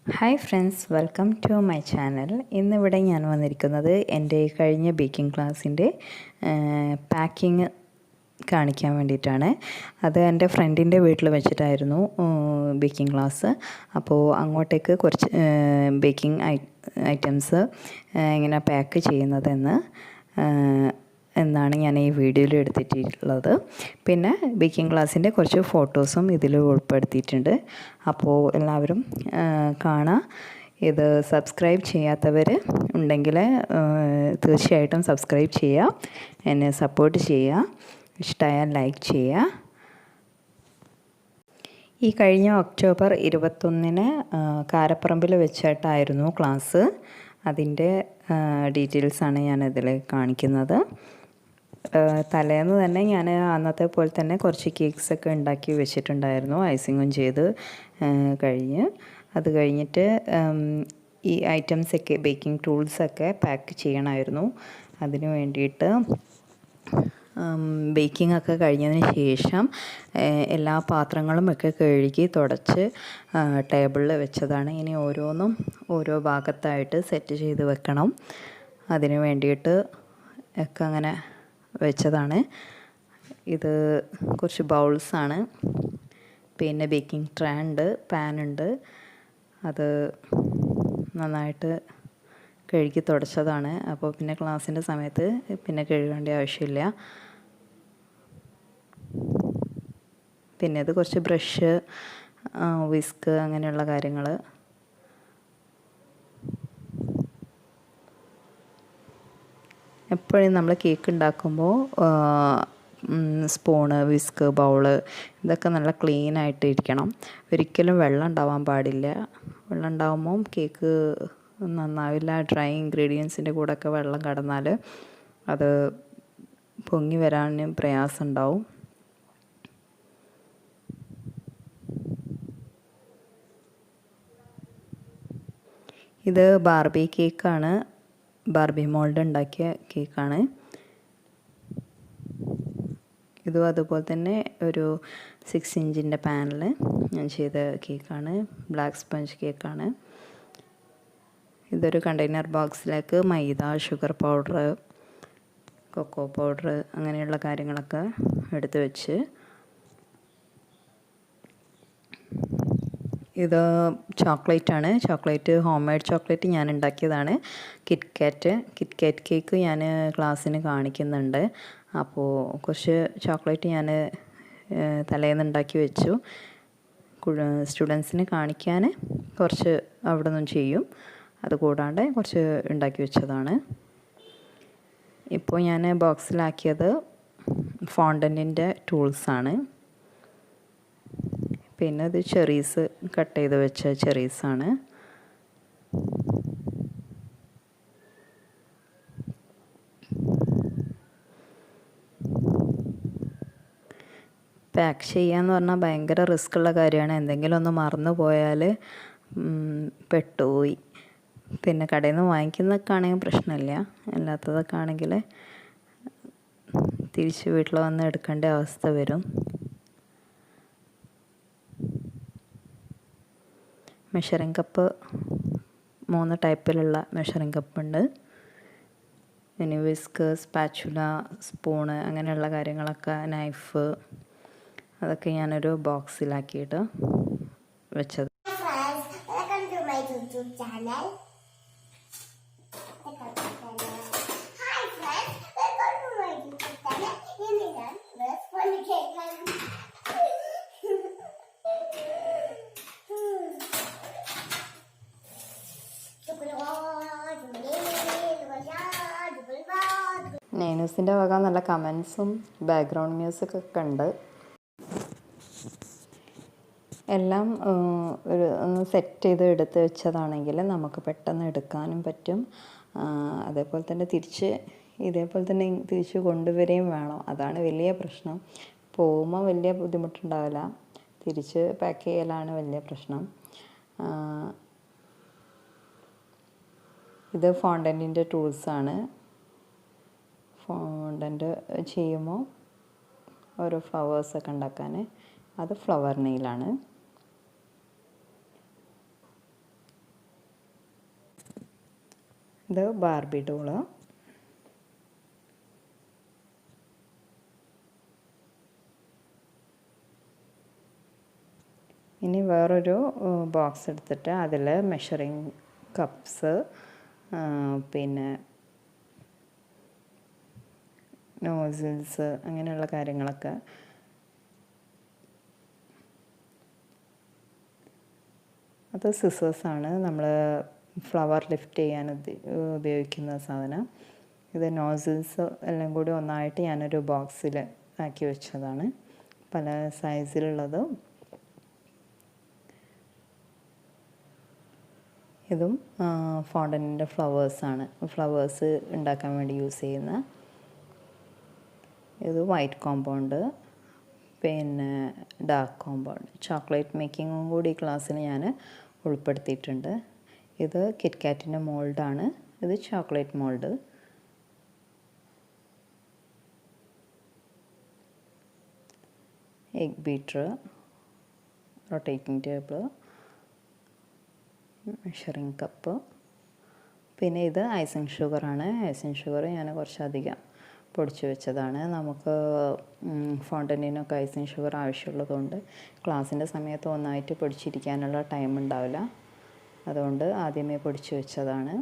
Hi friends, welcome to my channel. ഇന്നിവിടെ ഞാൻ വന്നിരിക്കുന്നത് എൻ്റെ കഴിഞ്ഞ ബേക്കിംഗ് ക്ലാസ്സിൻ്റെ പാക്കിങ് കാണിക്കാൻ വേണ്ടിയിട്ടാണ്. അത് എൻ്റെ ഫ്രണ്ടിൻ്റെ വീട്ടിൽ വെച്ചിട്ടായിരുന്നു ബേക്കിംഗ് ക്ലാസ്. അപ്പോൾ അങ്ങോട്ടേക്ക് കുറച്ച് ബേക്കിംഗ് ഐറ്റംസ് എങ്ങനെ പാക്ക് ചെയ്യുന്നതെന്ന് എന്നാണ് ഞാൻ ഈ വീഡിയോയിൽ എടുത്തിട്ടുള്ളത്. പിന്നെ ബേക്കിംഗ് ക്ലാസ്സിൻ്റെ കുറച്ച് ഫോട്ടോസും ഇതിൽ ഉൾപ്പെടുത്തിയിട്ടുണ്ട്. അപ്പോൾ എല്ലാവരും കാണാം. ഇത് സബ്സ്ക്രൈബ് ചെയ്യാത്തവർ ഉണ്ടെങ്കിൽ തീർച്ചയായിട്ടും സബ്സ്ക്രൈബ് ചെയ്യുക, എന്നെ സപ്പോർട്ട് ചെയ്യുക, ഇഷ്ടമായാൽ ലൈക്ക് ചെയ്യുക. ഈ കഴിഞ്ഞ ഒക്ടോബർ 21 കാരപ്പറമ്പിൽ വെച്ചിട്ടായിരുന്നു ക്ലാസ്. അതിൻ്റെ ഡീറ്റെയിൽസാണ് ഞാനിതിൽ കാണിക്കുന്നത്. തലേന്ന് തന്നെ ഞാൻ അന്നത്തെ പോലെ തന്നെ കുറച്ച് കേക്ക്സൊക്കെ ഉണ്ടാക്കി വെച്ചിട്ടുണ്ടായിരുന്നു. ഐസിങ്ങും ചെയ്ത് കഴിഞ്ഞ് അത് കഴിഞ്ഞിട്ട് ഈ ഐറ്റംസൊക്കെ ബേക്കിംഗ് ടൂൾസൊക്കെ പാക്ക് ചെയ്യണമായിരുന്നു. അതിന് വേണ്ടിയിട്ട് ബേക്കിംഗ് ഒക്കെ കഴിഞ്ഞതിന് ശേഷം എല്ലാ പാത്രങ്ങളും ഒക്കെ കഴുകി തുടച്ച് ടേബിളിൽ വെച്ചതാണ്. ഇനി ഓരോന്നും ഓരോ ഭാഗത്തായിട്ട് സെറ്റ് ചെയ്ത് വെക്കണം. അതിന് വേണ്ടിയിട്ട് ഒക്കെ അങ്ങനെ വെച്ചതാണ്. ഇത് കുറച്ച് ബൗൾസാണ്, പിന്നെ ബേക്കിംഗ് ട്രേ ഉണ്ട്, പാനുണ്ട്. അത് നന്നായിട്ട് കഴുകി തുടച്ചതാണ്. അപ്പോൾ പിന്നെ ക്ലാസ്സിൻ്റെ സമയത്ത് പിന്നെ കഴുകേണ്ട ആവശ്യമില്ല. പിന്നെ ഇത് കുറച്ച് ബ്രഷ്, വിസ്ക്, അങ്ങനെയുള്ള കാര്യങ്ങൾ. എപ്പോഴും നമ്മൾ കേക്ക് ഉണ്ടാക്കുമ്പോൾ സ്പൂണ്, വിസ്ക്, ബൗള് ഇതൊക്കെ നല്ല ക്ലീനായിട്ട് ഇരിക്കണം. ഒരിക്കലും വെള്ളം ഉണ്ടാവാൻ പാടില്ല. വെള്ളം ഉണ്ടാകുമ്പോൾ കേക്ക് നന്നാവില്ല. ഡ്രൈ ഇൻഗ്രീഡിയൻസിൻ്റെ കൂടെയൊക്കെ വെള്ളം കടന്നാൽ അത് പൊങ്ങി വരാൻ പ്രയാസം ഉണ്ടാവും. ഇത് ബാർബി കേക്കാണ്, ബാർബി മോൾഡ് ഉണ്ടാക്കിയ കേക്കാണ്. ഇതും അതുപോലെ തന്നെ ഒരു 6 ഇഞ്ചിൻ്റെ പാനിൽ ഞാൻ ചെയ്ത കേക്കാണ്. ബ്ലാക്ക് സ്പഞ്ച് കേക്കാണ്. ഇതൊരു കണ്ടെയ്നർ ബോക്സിലേക്ക് മൈദ, ഷുഗർ പൗഡർ, കൊക്കോ പൗഡർ അങ്ങനെയുള്ള കാര്യങ്ങളൊക്കെ എടുത്ത് വെച്ച്, ഇത് ചോക്ലേറ്റാണ്. ചോക്ലേറ്റ് ഹോം മെയ്ഡ് ചോക്ലേറ്റ് ഞാൻ ഉണ്ടാക്കിയതാണ്. കിറ്റ് കാറ്റ് കേക്ക് ഞാൻ ക്ലാസ്സിന് കാണിക്കുന്നുണ്ട്. അപ്പോൾ കുറച്ച് ചോക്ലേറ്റ് ഞാൻ തലേന്ന് ഉണ്ടാക്കി വെച്ചു. സ്റ്റുഡൻസിന് കാണിക്കാൻ കുറച്ച് അവിടെ നിന്നും ചെയ്യും. അതുകൂടാണ്ട് കുറച്ച് ഉണ്ടാക്കി വെച്ചതാണ്. ഇപ്പോൾ ഞാൻ ബോക്സിലാക്കിയത് ഫോണ്ടൻറ്റിൻ്റെ ടൂൾസാണ്. പിന്നെ ഇത് ചെറീസ്, കട്ട് ചെയ്ത് വെച്ച ചെറീസാണ്. പാക്ക് ചെയ്യാന്ന് പറഞ്ഞാൽ ഭയങ്കര റിസ്ക്കുള്ള കാര്യമാണ്. എന്തെങ്കിലും ഒന്ന് മറന്നു പോയാൽ പെട്ടുപോയി. പിന്നെ കടയിൽ നിന്ന് വാങ്ങിക്കുന്നതൊക്കെ ആണെങ്കിൽ പ്രശ്നമില്ല. അല്ലാത്തതൊക്കെ ആണെങ്കിൽ തിരിച്ച് വീട്ടിൽ വന്ന് എടുക്കേണ്ട അവസ്ഥ വരും. മെഷറിംഗ് കപ്പ് 3 ടൈപ്പിലുള്ള മെഷറിംഗ് കപ്പുണ്ട്. പിന്നെ വിസ്ക്, സ്പാച്ചുല, സ്പൂണ് അങ്ങനെയുള്ള കാര്യങ്ങളൊക്കെ, നൈഫ്, അതൊക്കെ ഞാനൊരു ബോക്സിലാക്കിയിട്ട് വെച്ചത്. നേനൂസിൻ്റെ വക നല്ല കമൻസും ബാക്ക്ഗ്രൗണ്ട് മ്യൂസിക്കൊക്കെ ഉണ്ട്. എല്ലാം ഒന്ന് സെറ്റ് ചെയ്ത് എടുത്ത് വെച്ചതാണെങ്കിൽ നമുക്ക് പെട്ടെന്ന് എടുക്കാനും പറ്റും. അതേപോലെ തന്നെ ഇതേപോലെ തന്നെ തിരിച്ച് കൊണ്ടുവരികയും വേണം. അതാണ് വലിയ പ്രശ്നം. പോകുമ്പോൾ വലിയ ബുദ്ധിമുട്ടുണ്ടാവില്ല, തിരിച്ച് പാക്ക് ചെയ്യലാണ് വലിയ പ്രശ്നം. ഇത് ഫോണ്ടൻറ്റിൻ്റെ ടൂൾസാണ്. ഫോണ്ടൻറ്റ് ചെയ്യുമ്പോൾ ഓരോ ഫ്ലവേഴ്സൊക്കെ ഉണ്ടാക്കാൻ, അത് ഫ്ലവർ നെയിലാണ്. ഇത് ബാർബി ഡോള്. ഇനി വേറൊരു ബോക്സ് എടുത്തിട്ട് അതിൽ മെഷറിങ് കപ്സ്, പിന്നെ നോസിൽസ്, അങ്ങനെയുള്ള കാര്യങ്ങളൊക്കെ അത് സിസേഴ്സാണ്, നമ്മൾ ഫ്ലവർ ലിഫ്റ്റ് ചെയ്യാൻ ഉപയോഗിക്കുന്ന സാധനം. ഇത് നോസിൽസ് എല്ലാം കൂടി ഒന്നായിട്ട് ഞാനൊരു ബോക്സിൽ ആക്കി വെച്ചതാണ്, പല സൈസിലുള്ളത്. ഇതും ഫോണ്ടൻറ്റിൻ്റെ ഫ്ലവേഴ്സാണ്, ഫ്ലവേഴ്സ് ഉണ്ടാക്കാൻ വേണ്ടി യൂസ് ചെയ്യുന്ന. ഇത് വൈറ്റ് കോമ്പൗണ്ട്, പിന്നെ ഡാർക്ക് കോമ്പൗണ്ട്. ചോക്ലേറ്റ് മേക്കിങ്ങും കൂടി ഈ ക്ലാസ്സിൽ ഞാൻ ഉൾപ്പെടുത്തിയിട്ടുണ്ട്. ഇത് കിറ്റ്കാറ്റിൻ്റെ മോൾഡാണ്, ഇത് chocolate mould. Egg beater, rotating table, measuring cup. പിന്നെ ഇത് ഐസിങ് ഷുഗറാണ്. ഐസിങ് ഷുഗർ ഞാൻ കുറച്ചധികം പൊടിച്ച് വെച്ചതാണ്. നമുക്ക് ഫോണ്ടൻറ്റിനൊക്കെ ഐസിങ് ഷുഗർ ആവശ്യമുള്ളതുകൊണ്ട് ക്ലാസ്സിൻ്റെ സമയത്ത് ഒന്നായിട്ട് പൊടിച്ചിരിക്കാനുള്ള ടൈം ഉണ്ടാവില്ല, അതുകൊണ്ട് ആദ്യമേ പൊടിച്ച് വെച്ചതാണ്.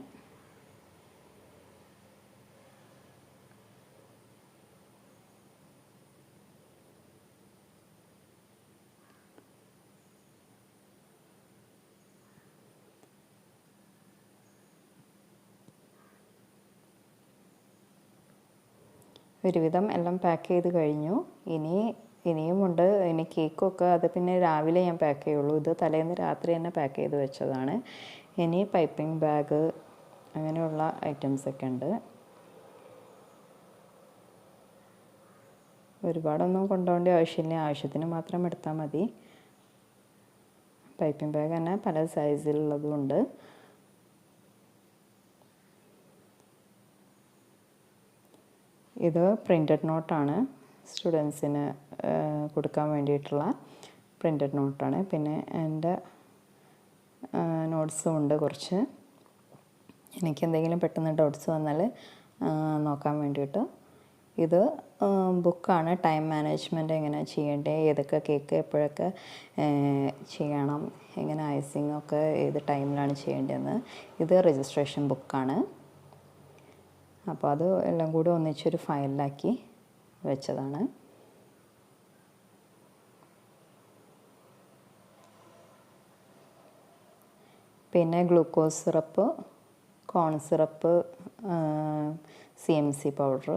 ഒരുവിധം എല്ലാം പാക്ക് ചെയ്ത് കഴിഞ്ഞു. ഇനിയുമുണ്ട്. ഇനി കേക്കൊക്കെ അത് പിന്നെ രാവിലെ ഞാൻ പാക്ക് ചെയ്യുള്ളൂ. ഇത് തലേന്ന് രാത്രി തന്നെ പാക്ക് ചെയ്ത് വെച്ചതാണ്. ഇനി പൈപ്പിംഗ് ബാഗ്, അങ്ങനെയുള്ള ഐറ്റംസൊക്കെ ഉണ്ട്. ഒരുപാടൊന്നും കൊണ്ടുപോകേണ്ട ആവശ്യമില്ല, ആവശ്യത്തിന് മാത്രം എടുത്താൽ മതി. പൈപ്പിംഗ് ബാഗ് തന്നെ പല സൈസിലുള്ളതുമുണ്ട്. ഇത് പ്രിൻ്റഡ് നോട്ടാണ്, സ്റ്റുഡൻസിന് കൊടുക്കാൻ വേണ്ടിയിട്ടുള്ള പ്രിൻ്റഡ് നോട്ടാണ്. പിന്നെ എൻ്റെ നോട്ട്സും ഉണ്ട് കുറച്ച്, എനിക്ക് എന്തെങ്കിലും പെട്ടെന്ന് ഡൗട്ട്സ് വന്നാൽ നോക്കാൻ വേണ്ടിയിട്ട്. ഇത് ബുക്കാണ്, ടൈം മാനേജ്മെൻറ്റ് എങ്ങനെ ചെയ്യേണ്ടത്, ഏതൊക്കെ കേക്ക് എപ്പോഴൊക്കെ ചെയ്യണം, എങ്ങനെ ഐസിങ്ങൊക്കെ ഏത് ടൈമിലാണ് ചെയ്യേണ്ടതെന്ന്. ഇത് രജിസ്ട്രേഷൻ ബുക്കാണ്. അപ്പോൾ അത് എല്ലാം കൂടി ഒന്നിച്ചൊരു ഫയലിലാക്കി വെച്ചതാണ്. പിന്നെ ഗ്ലൂക്കോസ് സിറപ്പ്, കോൺ സിറപ്പ്, CMC പൗഡർ,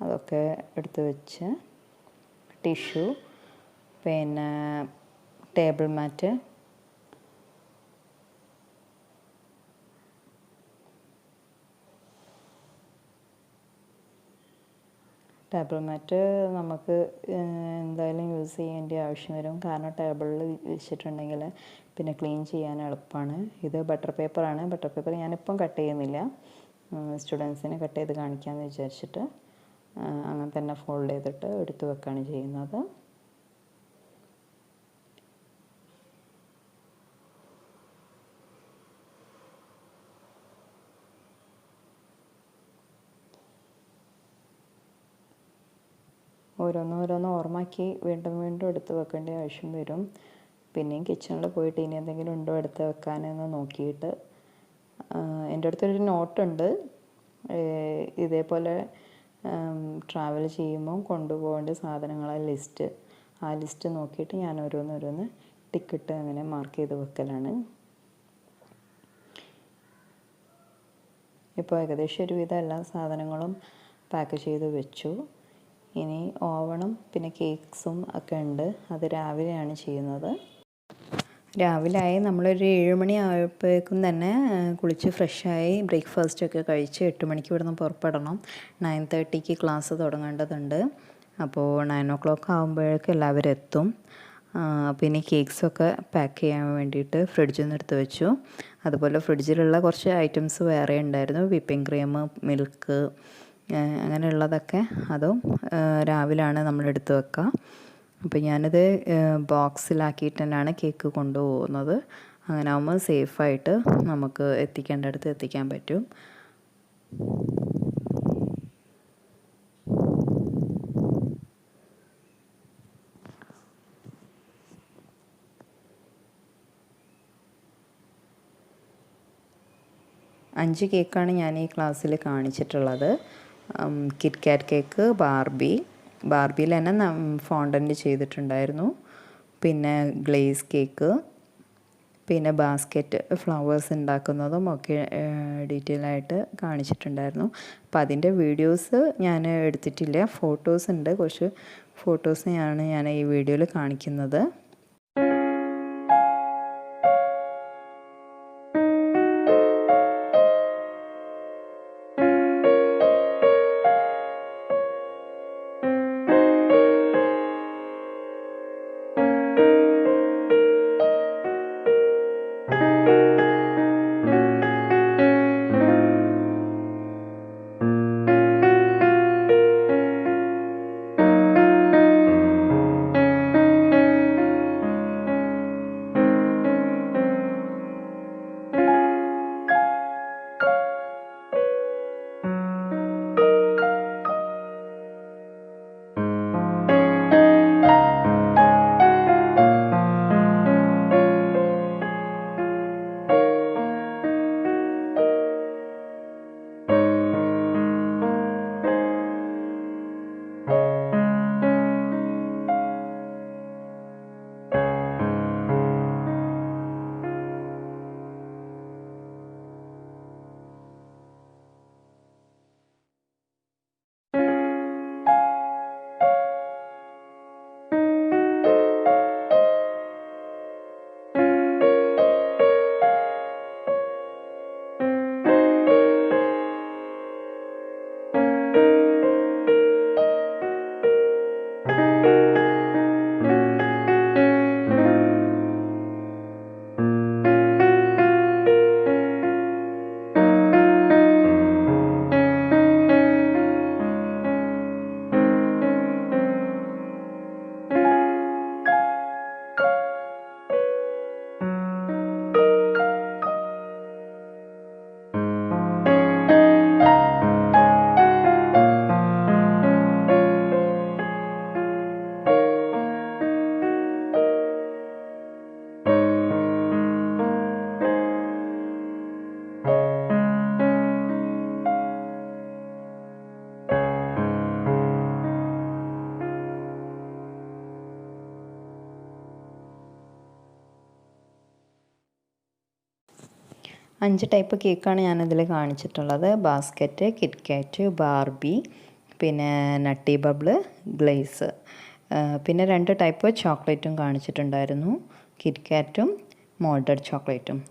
അതൊക്കെ എടുത്ത് വെച്ച്, ടിഷ്യൂ, പിന്നെ ടേബിൾ മാറ്റ്, ടേബിൾ മാറ്റ് നമുക്ക് എന്തായാലും യൂസ് ചെയ്യേണ്ട ആവശ്യം വരും, കാരണം ടേബിളിൽ വെച്ചിട്ടുണ്ടെങ്കിൽ പിന്നെ ക്ലീൻ ചെയ്യാൻ എളുപ്പമാണ്. ഇത് ബട്ടർ പേപ്പറാണ്. ബട്ടർ പേപ്പർ ഞാനിപ്പം കട്ട് ചെയ്യുന്നില്ല, സ്റ്റുഡൻസിന് കട്ട് ചെയ്ത് കാണിക്കാമെന്ന് വിചാരിച്ചിട്ട് അങ്ങനെ തന്നെ ഫോൾഡ് ചെയ്തിട്ട് എടുത്ത് വെക്കുകയാണ് ചെയ്യുന്നത്. ഓരോന്നോരോന്ന് ഓർമ്മയാക്കി വീണ്ടും വീണ്ടും എടുത്ത് വെക്കേണ്ട ആവശ്യം വരും. പിന്നെയും കിച്ചണിൽ പോയിട്ട് ഇനി എന്തെങ്കിലും ഉണ്ടോ എടുത്ത് വെക്കാനെന്ന് നോക്കിയിട്ട്. എൻ്റെ അടുത്തൊരു നോട്ടുണ്ട്, ഇതേപോലെ ട്രാവൽ ചെയ്യുമ്പോൾ കൊണ്ടുപോകേണ്ട സാധനങ്ങളെ ലിസ്റ്റ്, ആ ലിസ്റ്റ് നോക്കിയിട്ട് ഞാൻ ഓരോന്നോരോന്ന് ടിക്കിട്ട് അങ്ങനെ മാർക്ക് ചെയ്ത് വെക്കലാണ്. ഇപ്പോൾ ഏകദേശം ഒരുവിധം എല്ലാ സാധനങ്ങളും പാക്ക് ചെയ്ത് വെച്ചു. ഇനി ഓവണും പിന്നെ കേക്ക്സും ഒക്കെ ഉണ്ട്, അത് രാവിലെയാണ് ചെയ്യുന്നത്. രാവിലെ ആയി നമ്മളൊരു 7 മണി ആയപ്പോഴേക്കും തന്നെ കുളിച്ച് ഫ്രഷായി ബ്രേക്ക്ഫാസ്റ്റൊക്കെ കഴിച്ച് 8 മണിക്ക് ഇവിടുന്ന് പുറപ്പെടണം. 9:30ക്ക് ക്ലാസ് തുടങ്ങേണ്ടതുണ്ട്. അപ്പോൾ 9 o'clock ആകുമ്പോഴേക്കും എല്ലാവരും എത്തും. പിന്നെ കേക്ക്സൊക്കെ പാക്ക് ചെയ്യാൻ വേണ്ടിയിട്ട് ഫ്രിഡ്ജിൽ നിന്ന് എടുത്ത് വെച്ചു. അതുപോലെ ഫ്രിഡ്ജിലുള്ള കുറച്ച് ഐറ്റംസ് വേറെ ഉണ്ടായിരുന്നു, വിപ്പിംഗ് ക്രീം, മിൽക്ക്, അങ്ങനെയുള്ളതൊക്കെ അതും രാവിലെയാണ് നമ്മൾ എടുത്ത് വെക്കുക. അപ്പോൾ ഞാനത് ബോക്സിലാക്കിയിട്ട് തന്നെയാണ് കേക്ക് കൊണ്ടുപോകുന്നത്. അങ്ങനെ ആകുമ്പോൾ സേഫായിട്ട് നമുക്ക് എത്തിക്കേണ്ടടുത്ത് എത്തിക്കാൻ പറ്റും. അഞ്ച് കേക്കാണ് ഞാൻ ഈ ക്ലാസ്സിൽ കാണിച്ചിട്ടുള്ളത്. കിറ്റ്കാറ്റ് കേക്ക്, ബാർബിയിൽ തന്നെ ഫോണ്ടൻ്റ് ചെയ്തിട്ടുണ്ടായിരുന്നു. പിന്നെ ഗ്ലേസ് കേക്ക്, പിന്നെ ബാസ്ക്കറ്റ് ഫ്ലവേഴ്സ് ഉണ്ടാക്കുന്നതും ഒക്കെ ഡീറ്റെയിൽ ആയിട്ട് കാണിച്ചിട്ടുണ്ടായിരുന്നു. അപ്പം അതിൻ്റെ വീഡിയോസ് ഞാൻ എടുത്തിട്ടില്ല, ഫോട്ടോസ് ഉണ്ട്. കുറച്ച് ഫോട്ടോസ് ഞാൻ ഈ വീഡിയോയിൽ കാണിക്കുന്നത്. അഞ്ച് ടൈപ്പ് കേക്കാണ് ഞാനതിൽ കാണിച്ചിട്ടുള്ളത്. ബാസ്ക്കറ്റ്, കിറ്റ്കാറ്റ്, ബാർബി, പിന്നെ നട്ടി ബബിള്, ഗ്ലേസ്. പിന്നെ 2 ടൈപ്പ് ചോക്ലേറ്റും കാണിച്ചിട്ടുണ്ടായിരുന്നു, കിറ്റ്കാറ്റും മോൾഡഡ് ചോക്ലേറ്റും.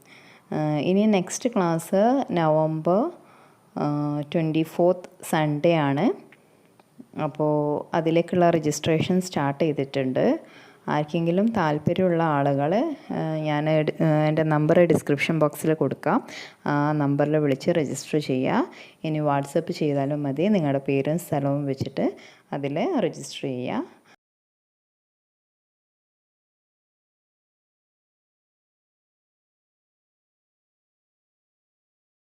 ഇനി നെക്സ്റ്റ് ക്ലാസ് നവംബർ 24 സൺഡേ ആണ്. അപ്പോൾ അതിലേക്കുള്ള രജിസ്ട്രേഷൻ സ്റ്റാർട്ട് ചെയ്തിട്ടുണ്ട്. ആർക്കെങ്കിലും താല്പര്യമുള്ള ആളുകൾ ഞാൻ എൻ്റെ നമ്പർ ഡിസ്ക്രിപ്ഷൻ ബോക്സിൽ കൊടുക്കാം. ആ നമ്പറിൽ വിളിച്ച് രജിസ്റ്റർ ചെയ്യുക. ഇനി വാട്സപ്പ് ചെയ്താലും മതി. നിങ്ങളുടെ പേരും സ്ഥലവും വെച്ചിട്ട് അതിൽ രജിസ്റ്റർ ചെയ്യുക.